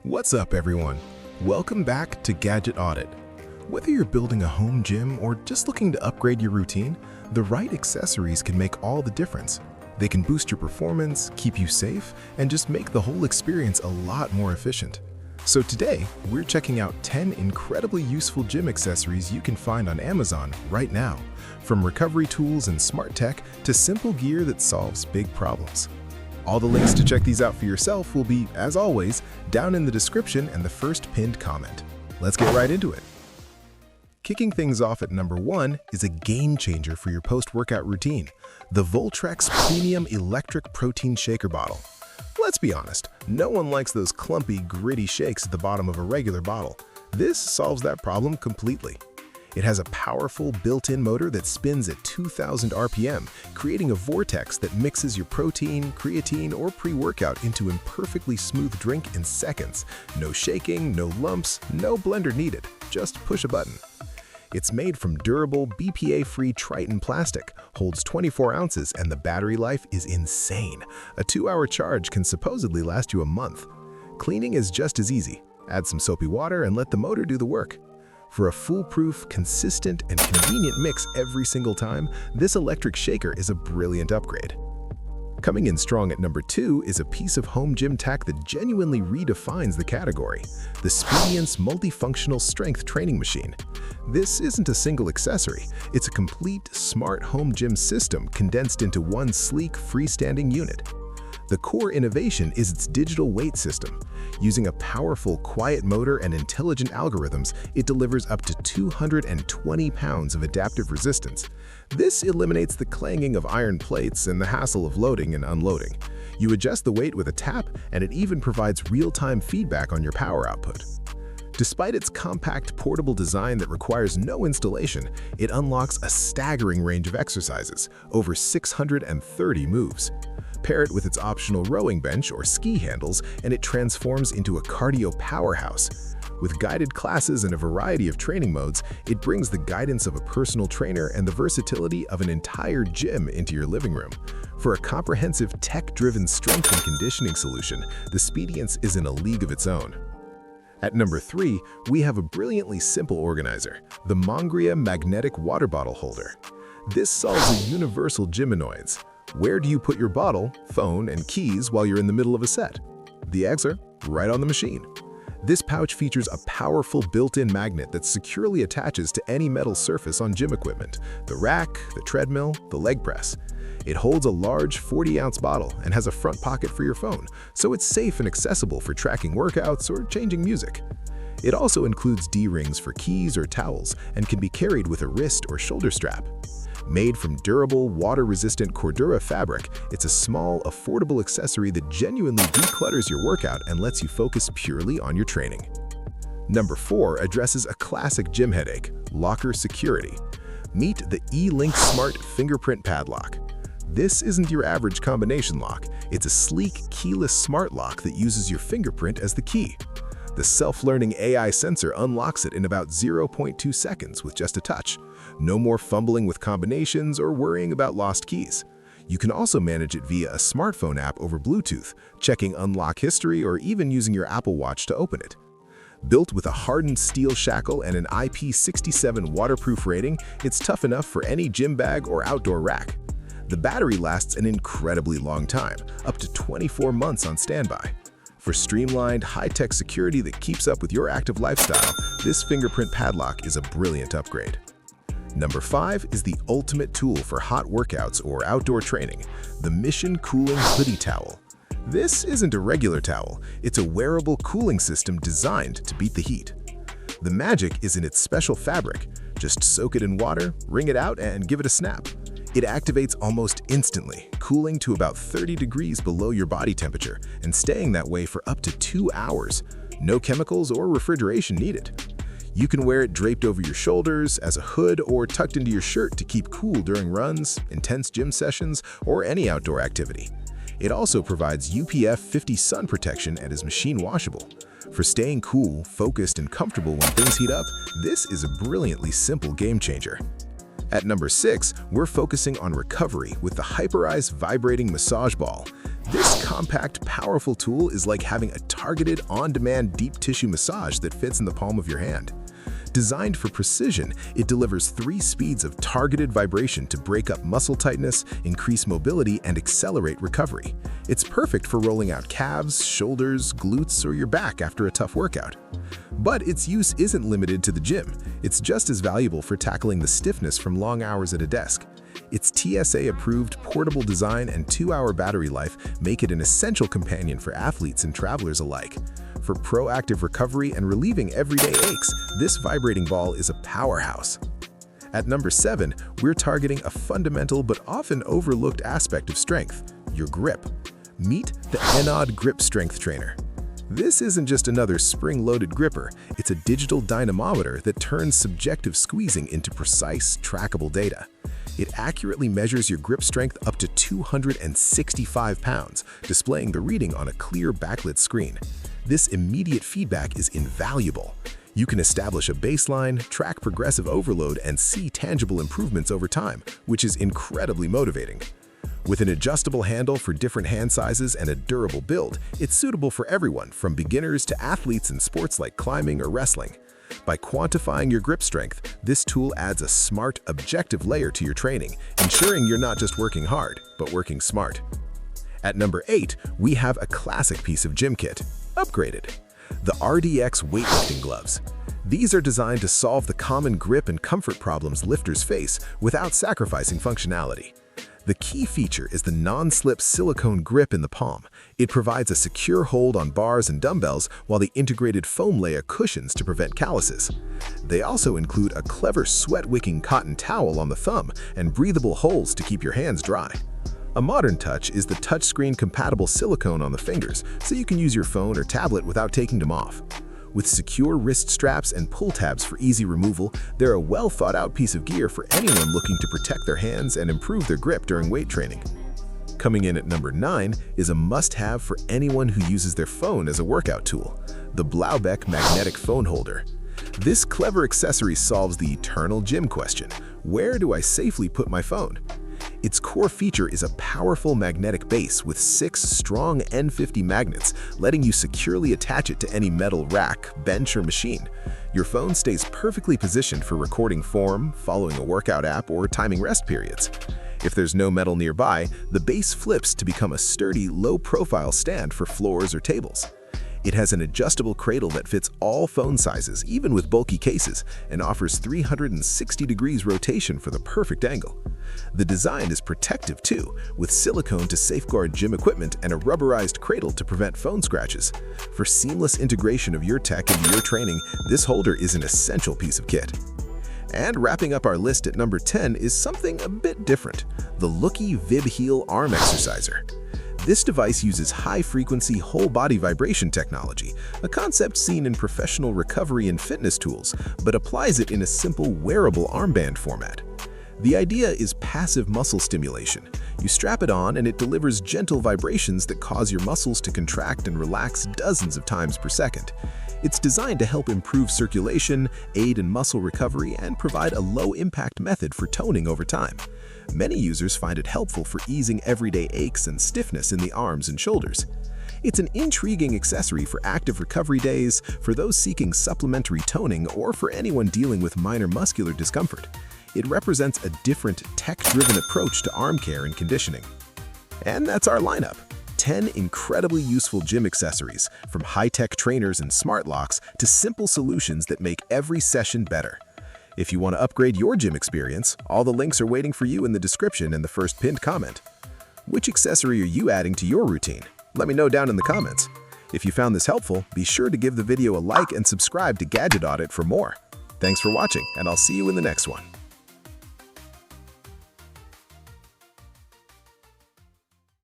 What's up, everyone? Welcome back to Gadget Audit. Whether you're building a home gym or just looking to upgrade your routine, the right accessories can make all the difference. They can boost your performance, keep you safe, and just make the whole experience a lot more efficient. So today, we're checking out 10 incredibly useful gym accessories you can find on Amazon right now, from recovery tools and smart tech to simple gear that solves big problems. All the links to check these out for yourself will be, as always, down in the description and the first pinned comment. Let's get right into it. Kicking things off at number 1 is a game changer for your post-workout routine, the VOLTRX Premium Electric Protein Shaker Bottle. Let's be honest, no one likes those clumpy, gritty shakes at the bottom of a regular bottle. This solves that problem completely. It has a powerful built-in motor that spins at 2,000 RPM, creating a vortex that mixes your protein, creatine, or pre-workout into a perfectly smooth drink in seconds. No shaking, no lumps, no blender needed. Just push a button. It's made from durable, BPA-free Triton plastic, holds 24 ounces, and the battery life is insane. A 2-hour charge can supposedly last you a month. Cleaning is just as easy. Add some soapy water and let the motor do the work. For a foolproof, consistent, and convenient mix every single time, this electric shaker is a brilliant upgrade. Coming in strong at number 2 is a piece of home gym tech that genuinely redefines the category, the Speediance Multifunctional Strength Training Machine. This isn't a single accessory, it's a complete, smart home gym system condensed into one sleek, freestanding unit. The core innovation is its digital weight system. Using a powerful, quiet motor and intelligent algorithms, it delivers up to 220 pounds of adaptive resistance. This eliminates the clanging of iron plates and the hassle of loading and unloading. You adjust the weight with a tap, and it even provides real-time feedback on your power output. Despite its compact, portable design that requires no installation, it unlocks a staggering range of exercises, over 630 moves. Pair it with its optional rowing bench or ski handles, and it transforms into a cardio powerhouse. With guided classes and a variety of training modes, it brings the guidance of a personal trainer and the versatility of an entire gym into your living room. For a comprehensive, tech-driven strength and conditioning solution, the Speediance is in a league of its own. At number 3, we have a brilliantly simple organizer, the Monggria Magnetic Water Bottle Holder. This solves a universal gym annoyance. Where do you put your bottle, phone, and keys while you're in the middle of a set? The answer, right on the machine. This pouch features a powerful built-in magnet that securely attaches to any metal surface on gym equipment, the rack, the treadmill, the leg press. It holds a large 40-ounce bottle and has a front pocket for your phone, so it's safe and accessible for tracking workouts or changing music. It also includes D-rings for keys or towels and can be carried with a wrist or shoulder strap. Made from durable, water-resistant Cordura fabric, it's a small, affordable accessory that genuinely declutters your workout and lets you focus purely on your training. Number 4 addresses a classic gym headache, locker security. Meet the eLinkSmart Fingerprint Padlock. This isn't your average combination lock. It's a sleek, keyless smart lock that uses your fingerprint as the key. The self-learning AI sensor unlocks it in about 0.2 seconds with just a touch. No more fumbling with combinations or worrying about lost keys. You can also manage it via a smartphone app over Bluetooth, checking unlock history or even using your Apple Watch to open it. Built with a hardened steel shackle and an IP67 waterproof rating, it's tough enough for any gym bag or outdoor rack. The battery lasts an incredibly long time, up to 24 months on standby. For streamlined, high-tech security that keeps up with your active lifestyle, this fingerprint padlock is a brilliant upgrade. Number 5 is the ultimate tool for hot workouts or outdoor training, the Mission Cooling Hoodie Towel. This isn't a regular towel, it's a wearable cooling system designed to beat the heat. The magic is in its special fabric. Just soak it in water, wring it out, and give it a snap. It activates almost instantly, cooling to about 30 degrees below your body temperature and staying that way for up to 2 hours. No chemicals or refrigeration needed. You can wear it draped over your shoulders, as a hood, or tucked into your shirt to keep cool during runs, intense gym sessions, or any outdoor activity. It also provides UPF 50 sun protection and is machine washable. For staying cool, focused, and comfortable when things heat up, this is a brilliantly simple game changer. At number 6, we're focusing on recovery with the Hyperice Vibrating Massage Ball. This compact, powerful tool is like having a targeted, on-demand deep tissue massage that fits in the palm of your hand. Designed for precision, it delivers 3 speeds of targeted vibration to break up muscle tightness, increase mobility, and accelerate recovery. It's perfect for rolling out calves, shoulders, glutes, or your back after a tough workout. But its use isn't limited to the gym. It's just as valuable for tackling the stiffness from long hours at a desk. Its TSA-approved portable design and 2-hour battery life make it an essential companion for athletes and travelers alike. For proactive recovery and relieving everyday aches, this vibrating ball is a powerhouse. At number 7, we're targeting a fundamental but often overlooked aspect of strength, your grip. Meet the Enaud Grip Strength Trainer. This isn't just another spring-loaded gripper, it's a digital dynamometer that turns subjective squeezing into precise, trackable data. It accurately measures your grip strength up to 265 pounds, displaying the reading on a clear backlit screen. This immediate feedback is invaluable. You can establish a baseline, track progressive overload, and see tangible improvements over time, which is incredibly motivating. With an adjustable handle for different hand sizes and a durable build, it's suitable for everyone, from beginners to athletes in sports like climbing or wrestling. By quantifying your grip strength, this tool adds a smart, objective layer to your training, ensuring you're not just working hard, but working smart. At number 8, we have a classic piece of gym kit, upgraded. The RDX weightlifting gloves. These are designed to solve the common grip and comfort problems lifters face without sacrificing functionality. The key feature is the non-slip silicone grip in the palm. It provides a secure hold on bars and dumbbells while the integrated foam layer cushions to prevent calluses. They also include a clever sweat-wicking cotton towel on the thumb and breathable holes to keep your hands dry. A modern touch is the touchscreen-compatible silicone on the fingers, so you can use your phone or tablet without taking them off. With secure wrist straps and pull tabs for easy removal, they're a well-thought-out piece of gear for anyone looking to protect their hands and improve their grip during weight training. Coming in at number 9 is a must-have for anyone who uses their phone as a workout tool, the BLAUBECK magnetic phone holder. This clever accessory solves the eternal gym question: where do I safely put my phone? Its core feature is a powerful magnetic base with 6 strong N50 magnets, letting you securely attach it to any metal rack, bench, or machine. Your phone stays perfectly positioned for recording form, following a workout app, or timing rest periods. If there's no metal nearby, the base flips to become a sturdy, low-profile stand for floors or tables. It has an adjustable cradle that fits all phone sizes, even with bulky cases, and offers 360 degrees rotation for the perfect angle. The design is protective too, with silicone to safeguard gym equipment and a rubberized cradle to prevent phone scratches. For seamless integration of your tech into your training, this holder is an essential piece of kit. And wrapping up our list at number 10 is something a bit different, the LOOKEE VibHeal Arm Exerciser. This device uses high-frequency whole-body vibration technology, a concept seen in professional recovery and fitness tools, but applies it in a simple wearable armband format. The idea is passive muscle stimulation. You strap it on and it delivers gentle vibrations that cause your muscles to contract and relax dozens of times per second. It's designed to help improve circulation, aid in muscle recovery, and provide a low-impact method for toning over time. Many users find it helpful for easing everyday aches and stiffness in the arms and shoulders. It's an intriguing accessory for active recovery days, for those seeking supplementary toning, or for anyone dealing with minor muscular discomfort. It represents a different, tech-driven approach to arm care and conditioning. And that's our lineup. 10 incredibly useful gym accessories, from high-tech trainers and smart locks to simple solutions that make every session better. If you want to upgrade your gym experience, all the links are waiting for you in the description and the first pinned comment. Which accessory are you adding to your routine? Let me know down in the comments. If you found this helpful, be sure to give the video a like and subscribe to Gadget Audit for more. Thanks for watching, and I'll see you in the next one.